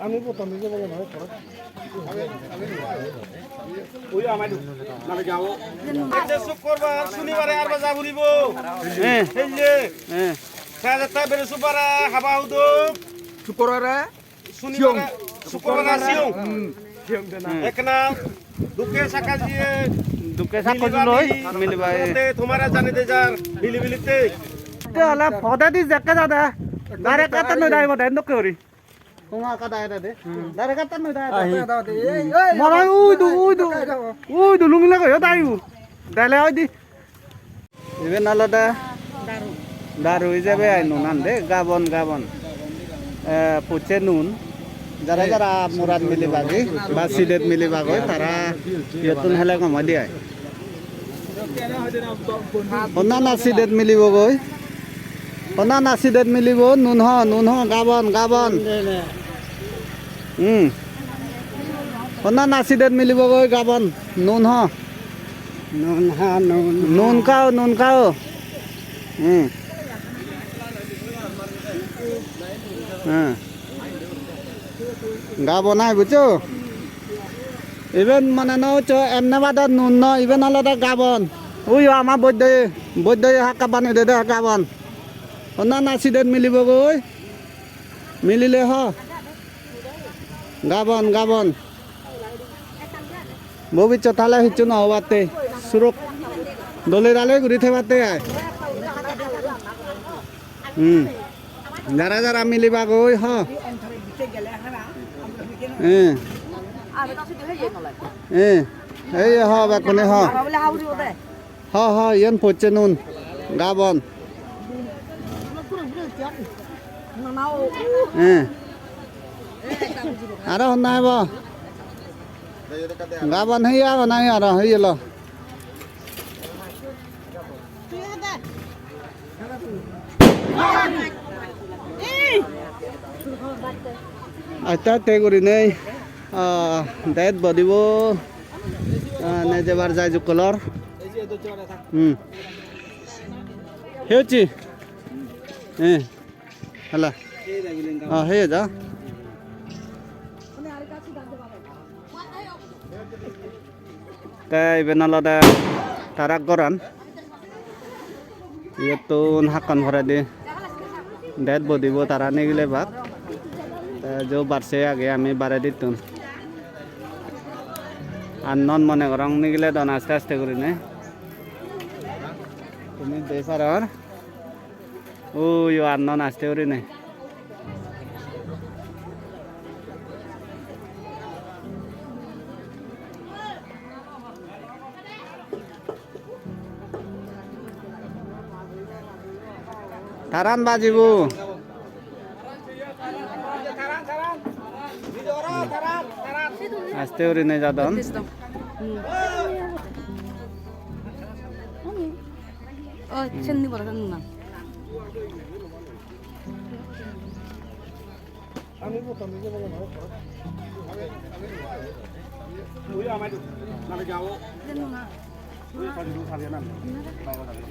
আমি প্রথম দিকে বলে নয় খরচ ওই আমাই নালে যাও এটা শুক্রবার শনিবারে আর বাজা ঘুরিব এই যে সাজাতা বেরে সুপারা হাবা হুদো শুক্রবারে শনিবারে শুক্রবার সিও একনা দুকে সাকাজিয়ে দুকে সাকাজু লই মিলিবাই তোমারা জানি দে যার মিলিমিলিতে তে হলা ফদা দি জাকা দাদা দারে কাতা নই দাই বদে নক করি কোঙা কা দাই দে দারে কাতা নই দাই মারাই উই দু লুঙ্গি লাগা দাইউ দাইলে ওই দি ইবে নালাদা দারু যাবে আই নুন দে গাবন গাবন পুচে নুন যারা যারা মুরাদ মিলি বাগি বা সিদেত মিলি বাগই তারা ইয়তুন হেলে কমা দিয়ে হনা না সিদেত মিলিব গই হনা না সিদেত মিলিব নুন হ গাবন গাবন হনা না সিদেত মিলিব গই গাবন নুন হ নুন খাও গাবন নাই বুঝছো ইভেন মানে ন এমনাবাদত নুন ন ইভেন আলাদা গাবন ওই আমার বৈদ্য হাক্কা বানি দে গাবন না নাচি দে মিলিব গই মিলিলে হ গাবন গাবন ভবিষ্যৎ তাহলে হিচ্ছু নহবাতে সুরক দলে দালে ঘুরি থেবাতে আয় যারা যারা মিলিবা গই হ এই হ বাকুনে হ ইয়ান পচে নুন গাবন আর নাই বা গাবন হইয়া নাই আর হইল আচ্ছা তে করি নেই দায়িত বদিব নে যেবার যায় কলর হেউচি হলা হে যা তাই বেনালদা তারাক গরান ইয়তুন হাকান ভরা দি দায়িত বদিব তারা নেগিলে ভাত যে বাড়ছে আগে আমি বাড়াই দিতুন আর নন মনে করং নিগিলে দন আস্তে আস্তে করি নে তুমি দেই পার ওই আর নন আস্তে করি নে তারান বাজিব আস্তে করি নে যাদন চেন্নি বড় না আমি প্রথম দিকে বলে নয় খরচ ওই আমাই নালে যাও ওই পাজি দু খাবে না বাইরে যাবে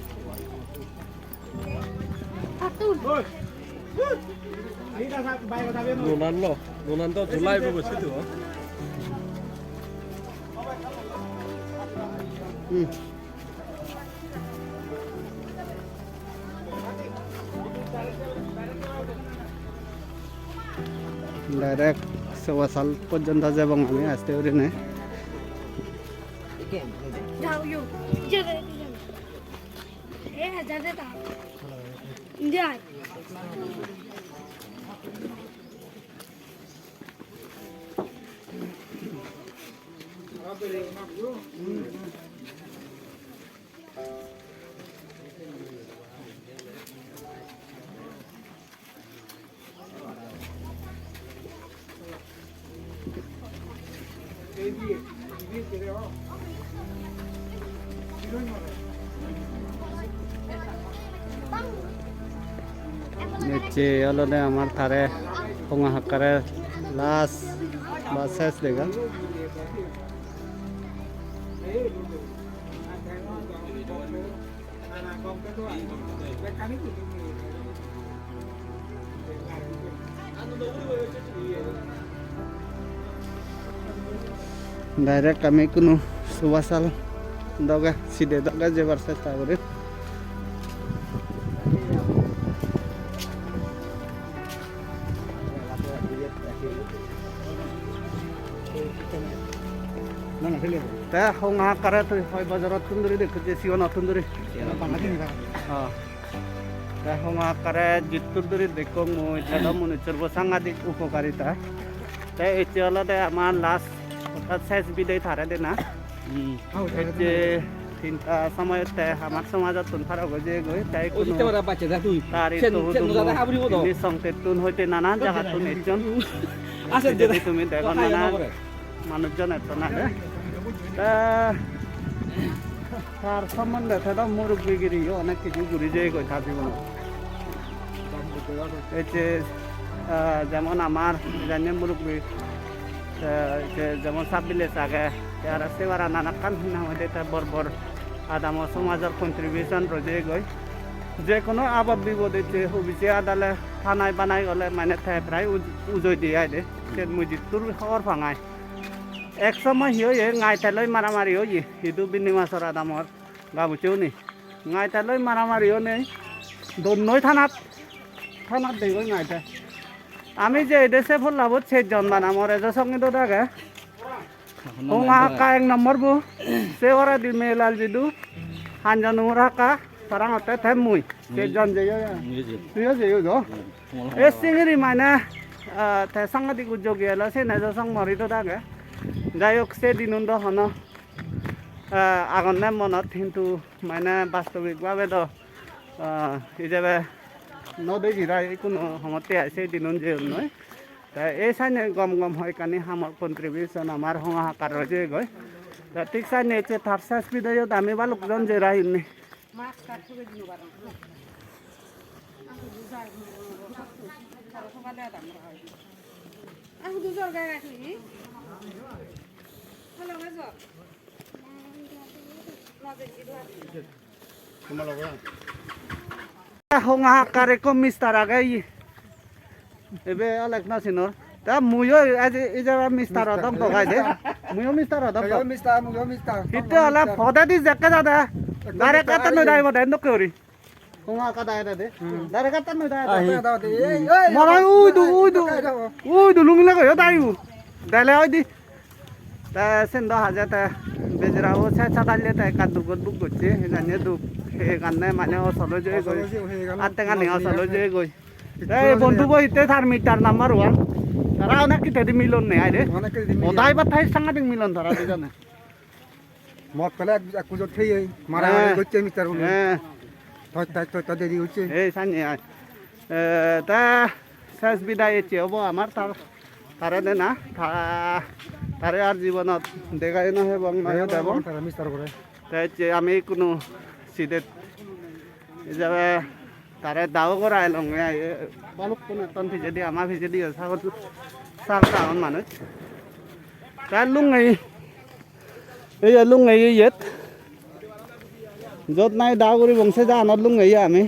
ওই এইটা বাইরে যাবে নুনান তো জুলাই বসে তো ডাইরেক্ট সেবা সাল পর্যন্ত যাব আমি আসতে পারি না যাও ইউ যাবে যাবে তা যাই নিচে হলো আমার থারে পোঙা হাক্কারে লাস্ট বা শেষ দেখা Direct kami kuno subasal doga side doga je barsa tagore ta honga kare tu hoy bazarat tunduri dekhe siona tunduri ta honga kare jittunduri dekho moi thada mone chorbo sangadik upokarita ta eche alade amar last অর্থাৎ শেষ বিদায় থারে দে না যে তিনটা সময়তে আমার সমাজত ফারাক যে গই তাই কোনো তার সংকেত তুন হইতে নানান জায়গা তুন একজন আছে যদি তুমি দেখো না মানুষজন এত না তার সম্বন্ধে সেটা মুরব্বীগিরি অনেক কিছু ঘুরি যে গই থাকিব এই যে যেমন আমার জানিয়ে মুরব্বী যেমন সাবিলেস আগে আর সেবার নানান হিনা হইতে বরবর আদাম সমাজের কন্ট্রিবিউশন রয়ে গই যে কোনো আবাদ বিপদে যে হবিছে আদালে থানায় বানাই গলে মানে প্রায় উজই দিয়ে দে সে মুজিদুর খবর ফাঙায় এক সময় হিয়ে গাইতালৈ মারামারি হই সিদু বিনি মাছর আদামর গাবুচেও নি গাইতালৈ মারামারিও নেই দন্নই থানাত দেই গই গাইতা আমি যে দেশে ফলাবত সেজন বানামর এজ সঙ্গীত থাকে এক নম্বর বু সে ওরা দি মেলাল জিদু হানজন রাখা সারাঙতে থে মুই সেজন যে এ সিঙ্গিরি মানে সাংঘাতিক উদ্যোগী এলো সে নেজ সং মরিত থাকে যাই হোক সে দিনুন্দ হন আগনে মনত কিন্তু মানে বাস্তবিকভাবে তো হিসাবে নদী গিরাই কোনো সময়তে আছে দিনুন যে নয় তা এই চাইনে গম গম হয় কানি আমার কন্ট্রিবিউশন আমার হাহাকার যে গয় তা ঠিক চাইনে এসে থার শেষ বিদায়ত আমি বা লোকজন যে রাহিনি honga kare ko mister agai ebe alek na sinor ta muyo ija mister odam to gai de muyo mister odam to mister itte ala foda di jakka dada dare kata no dai boda ndok kori honga ka dai de dare kata no dai mara udu lungi la yo dai u dale oi di ta sendo haja ta bejra o cha cha dalle ta kaddu godbu goche jane du he ganne mane o solo je goi atte ganne o solo je goi এই বন্ধু বইতে তার metre number 1 তারা অনেক কিতে মিলন নেই আরে ওদাই বাতাই সাংঘাতিক মিলন তারা দুজনে মদ পেলে এক কুজত খেয়ে মারা হচ্ছে মিস্টার হ্যাঁ তো দেরি হচ্ছে এই সানি তা শেষ বিদায় এসে হবো আমার তারে দে না তারে আর জীবনত দেখাই নহে বং নহে দেব মিস্টার করে তাই আমি কোনো সিধে যাবে তারে দাও করাই লং বালুক কোন তন ভিজে দি আমার ভিজে দি সাগর সাগর মানুষ তার লুঙ্গাই এই লুঙ্গাই ইয়েত যত নাই দাও করি বংশে যা আনত লুঙ্গাই আমি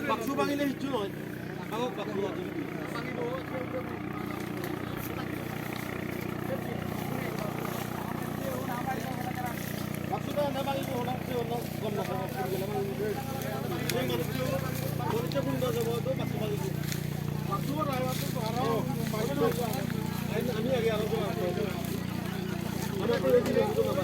박수 방이네 있죠. 박수가 내 방이고 오나 겁나 진짜 군다 저거도 박수 방이고 박수가 나와 또 알아. 아니 여기 알아서 아마 여기 이거 봐.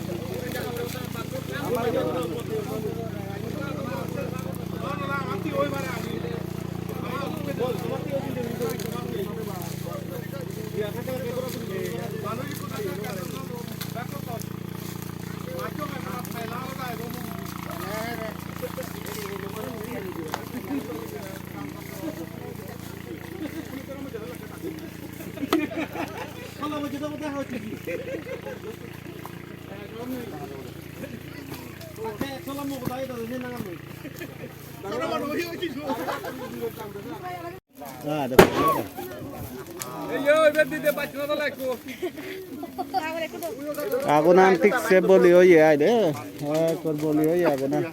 Aku nanti saya boleh ya deh, kau boleh ya aku nanti.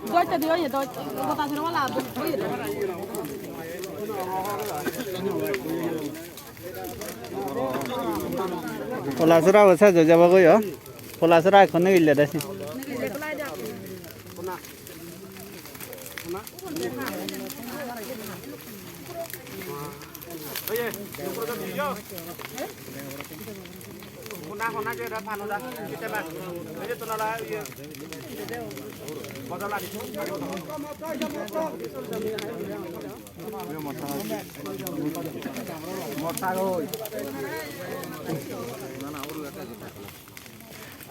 Tôi cho đứa nhà tôi ta sẽ nó làm Polasra saya jauh bagus ya. Polasra kono ille dah sih.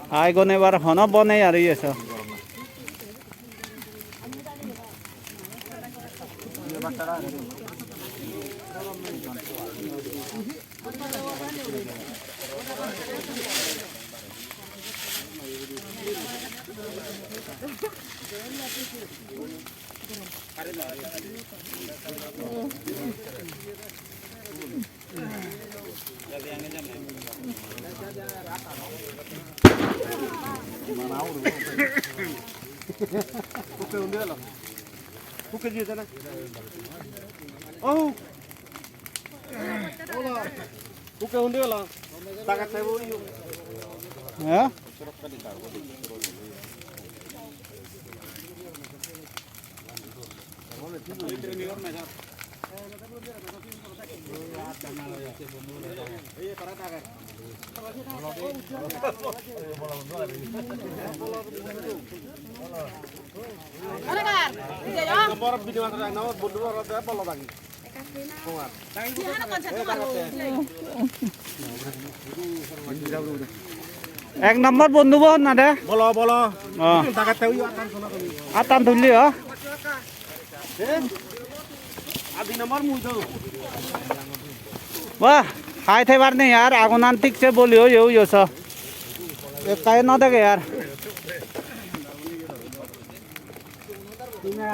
Ai gone bar hono bone আর ইয়েছো Kuke unde lah. Kuke je sana. Oh. Ola. Kuke unde lah. Takat saya bori. ya Nomor video antara nomor bodoh orang tua apa lagi? এক নম্বর বন্ধু বহন না দে বলো বলো Oh. টাকাতে ওই আতান শোনা তুমি Atan তুললি হ আদি নাম্বার মুই দাও वाह हाय थे बार नहीं यार आगुनांतिक से बोलियो यो सो एक काय न देगे यार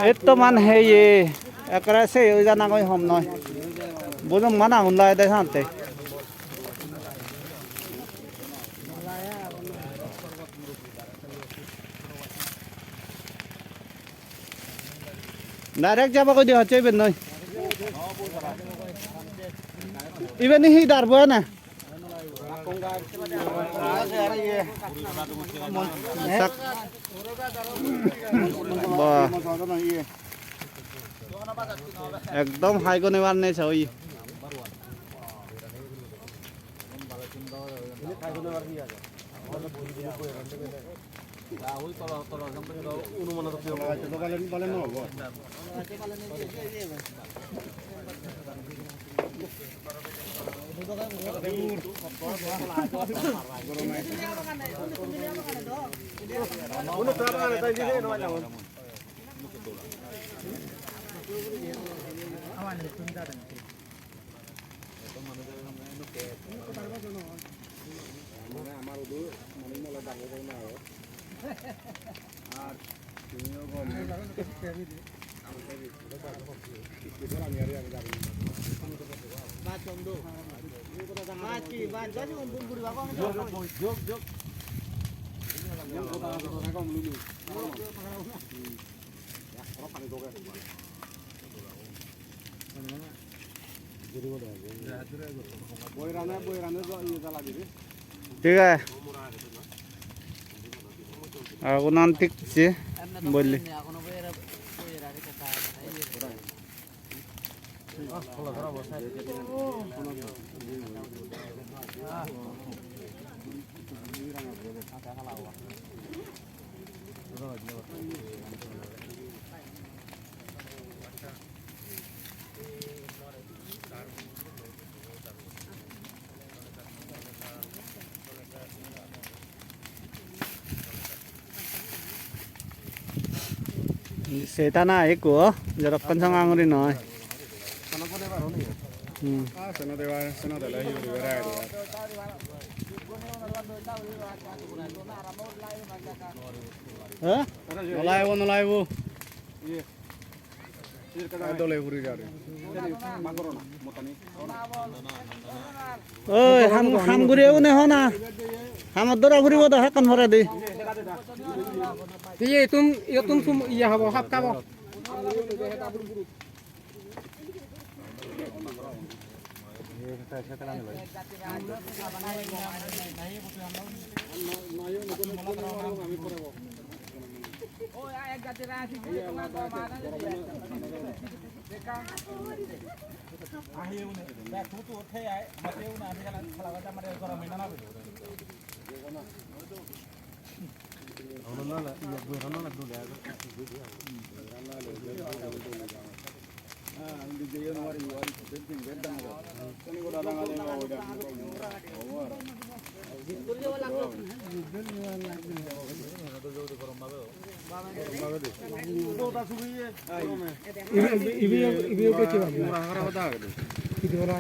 एक तो मन है ये एकरा से यो जाना कोई हम नय बोलो मना हुनला दे शांते डायरेक्ट जाबा को दिया चेबे नय Even hi dar boy na. Sak. Bah. Ekdom high ko newan ne choi. ठीक है आगुनांतिक से बोली Seta na eko jarak kencang anguri noy. Hah? Nolai wo. Oh, ham guri une hona. Ham dora guri wo dah kan hore di. ये तुम ये हबो hub का बो इबी को चिवा इदी वाला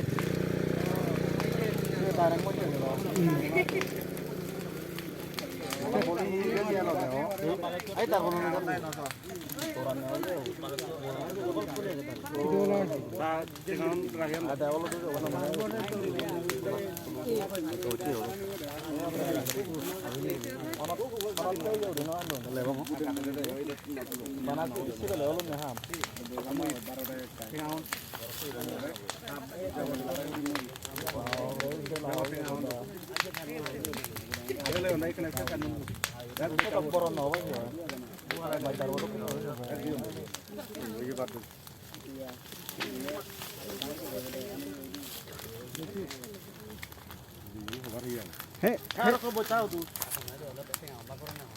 Hey, Karo ko bocah tu.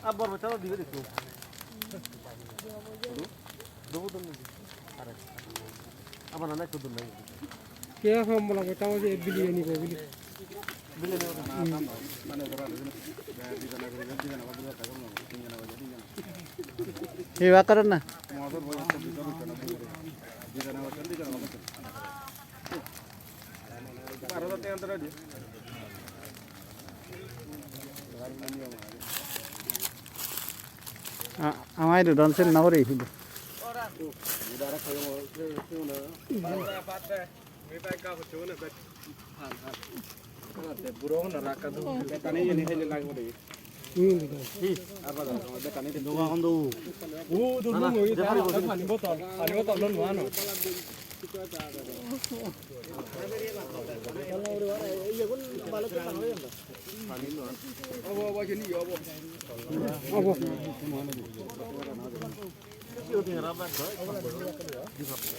Abor bocah di itu. কে সম্বল তাও যে বিলিয়ে নিব বিলি সেবা করেন না আমায় দুডনছিল না করে শুধু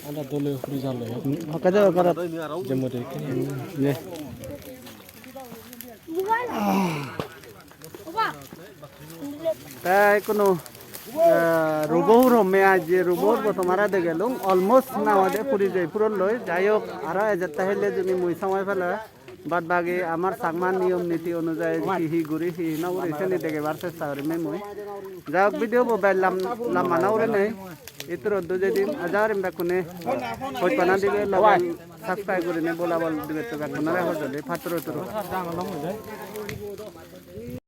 আলা দলে ফুরি জালে হকা যাবে করা জমতে নে তাই কোনো রুবহুর হমে আজ যে রুবহুর প্রথমারা দে গেলুম অলমোস্ট না আমাদের পুরি যাই পুরন লই যাই হোক আরো এজাত হইলে যদি মুই সময় ফেলে বাদ বাকি আমার সাগমান নিয়ম নীতি অনুযায়ী হিহি ঘুরি হিহি না উড়ে এসে দেখে বার চেষ্টা করি মুই যাই হোক ভিডিও মোবাইল লাম্বা না উড়ে নেই ইতর যেদিন আজার বেকুনে পয়পানা দিবে সাবস্ক্রাইব করে নে বলা বল দিবে তো বেকুনারে হজলে ফাতর